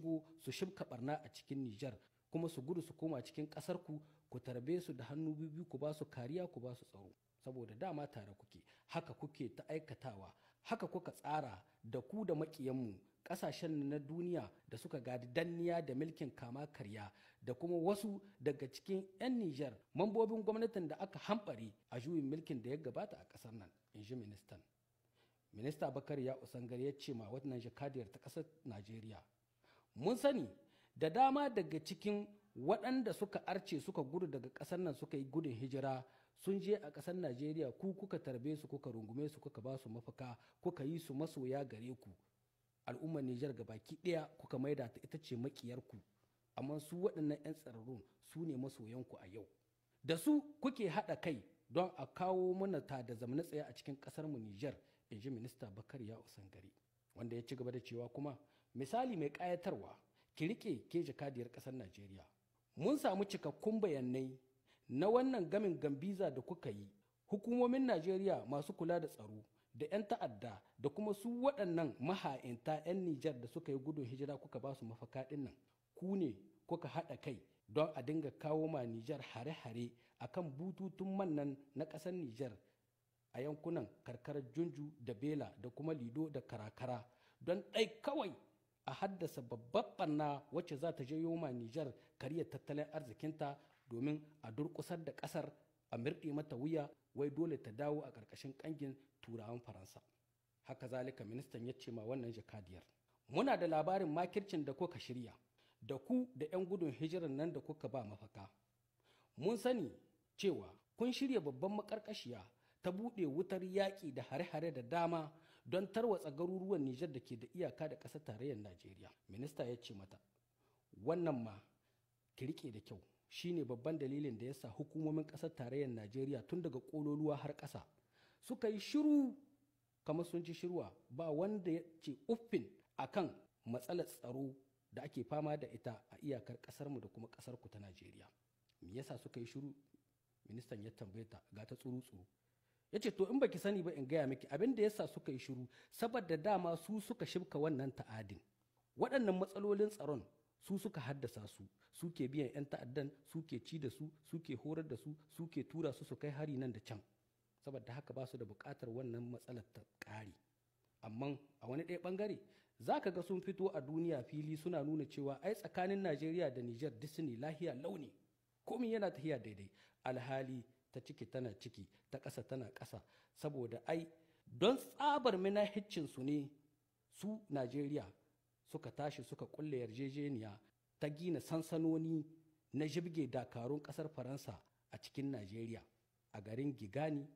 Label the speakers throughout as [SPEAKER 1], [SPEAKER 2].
[SPEAKER 1] shigo su shibka barna a cikin Nijar kuma su gudu su koma cikin ƙasar ku tarbe su da hannu biyu ku ba su kariya ku ba su tsaro saboda dama tare kuke haka kuke ta aikatawa haka kuka tsara da ku da maƙiyanmu ƙasashen na duniya da suka gadi danniya da milkin kama karya da kuma wasu daga cikin 'yan Nijar mambobin gwamnatin da aka hambare a juyin milkin da ya gabata a ƙasar nan, in ji ministan. Minista Bakari ya Usangar ya ce ma wannan jakadiyar ta ƙasar Najeriya, mun sani da dama daga cikin waɗanda suka arce suka gudu daga ƙasar nan suka yi gudun hijira sun je a ƙasar Najeriya ku kuka tarbe su kuka rungume su kuka ba su mafaka kuka yi su masoya gare ku. Al'ummar Nijar baki ɗaya kuka maida ta ita ce makiyarku amma su waɗannan 'yan tsararrun su ne masoyanku a yau da su kuke haɗa kai don a kawo mana ta da zamana tsaye a cikin ƙasar mu Nijar, in ji minista Bakari ya Usangari, wanda ya ci gaba da cewa kuma misali mai ƙayatarwa ki rike ke jakadiyar ƙasar Najeriya, mun samu cikakkun bayanai na wannan gamin gambiza da kuka yi. Hukumomin Najeriya masu kula da tsaro da 'yan ta'adda da kuma su waɗannan maha'inta 'yan Nijar da suka yi gudun hijira kuka ba su mafaka ɗin nan, ku ne kuka haɗa kai don a dinga kawo ma Nijar hare-hare a kan bututun man nan na ƙasar Nijar a yankunan karkarar Junju da Bela da kuma Lido da Karakara don ɗai kawai a haddasa babbar ɓarna wacce za ta jayo ma Nijar kariyar tattalin arzikinta domin a durƙusar da ƙasar a mirɗe mata wuya wai dole ta dawo a ƙarƙashin ƙangin turawan Faransa. Haka zalika ministan ya ce ma wannan jakadiyar, muna da labarin makircin da kuka shirya da ku da 'yan gudun hijirar nan da kuka ba mafaka. Mun sani cewa kun shirya babban maƙarƙashiya ta buɗe wutar yaƙi da hare-hare da dama don tarwatsa garuruwan Nijar da ke da iyaka da ƙasar tarayyar Najeriya. Minista ya ce mata, wannan ma ki riƙe da kyau shine babban dalilin da ya sa hukumomin ƙasar tarayyar Najeriya tun daga ƙololuwa har ƙasa suka yi shiru kamar sun ci shirwa, ba wanda ya ce uffin akan matsalar tsaro da ake fama da ita a iyakar ƙasarmu da kuma ƙasarku ta Najeriya. Me yasa suka yi shiru? Ministan ya tambaye ta ga ta tsuru-tsuru. Ya ce to in baki sani ba in gaya miki abin da yasa suka yi shiru saboda dama su suka shibka wannan ta'adin. Waɗannan matsalolin tsaron su suka haddasa su, suke biyan 'yan ta'addan, suke ci da su, suke horar da su, suke tura su su kai hari nan da can. Saboda haka ba su da buƙatar wannan matsalar ta ƙare. Amma a wani ɗaya ɓangare za ka ga sun fito a duniya fili suna nuna cewa ai tsakanin Najeriya da Nijar Disney lahiya launi, komi yana tafiya daidai, alhali ta ciki tana ciki, ta ƙasa tana ƙasa, saboda ai don tsabar minahiccin su ne su Najeriya suka tashi suka kulle yarjejeniya ta gina sansanoni na jibge dakarun ƙasar Faransa a cikin Najeriya a garin Gigani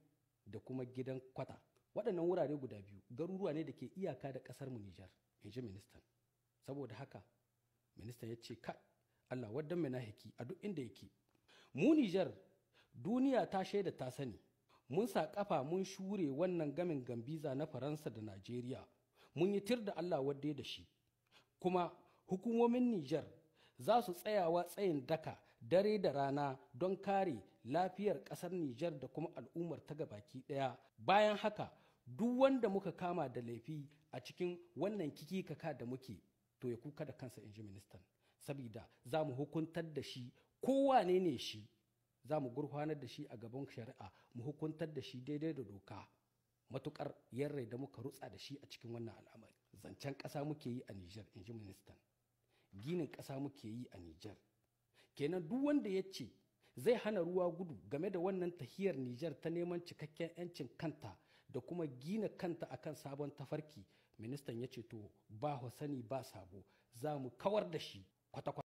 [SPEAKER 1] da kuma gidan Kwata. Waɗannan wurare guda biyu garuruwa ne da ke iyaka da ƙasar mu Nijar, in ji ministan. Saboda haka ministan ya ce kai Allah waddan minahiki a duk inda yake. Mu Nijar duniya ta shaida ta sani, mun sa kafa mun shure wannan gamin gambiza na Faransa da Najeriya, mun yi tir da Allah wadde da shi, kuma hukumomin Nijar za su tsayawa tsayin daka dare da rana don kare lafiyar ƙasar Nijar da kuma al'ummar ta gabaki ɗaya. Bayan haka duk wanda muka kama da laifi a cikin wannan kikikaka da muke to ya kuka da kansa, in ji ministan, saboda za mu hukuntar da shi kowane ne shi, za mu gurfanar da shi a gaban shari'a mu hukuntar da shi daidai da doka matukar yarrai da muka rutsa da shi a cikin wannan al'amari. Zancen ƙasa muke yi a Nijar, in ji ministan, ginin ƙasa muke yi a Nijar. Kenan duk wanda ya ce zai hana ruwa gudu game da wannan tahiyar Nijar ta neman cikakken 'yancin kanta da kuma gina kanta akan sabon tafarki, ministan ya ce to ba sani ba sabo, za mu kawar da shi kwata-kwata.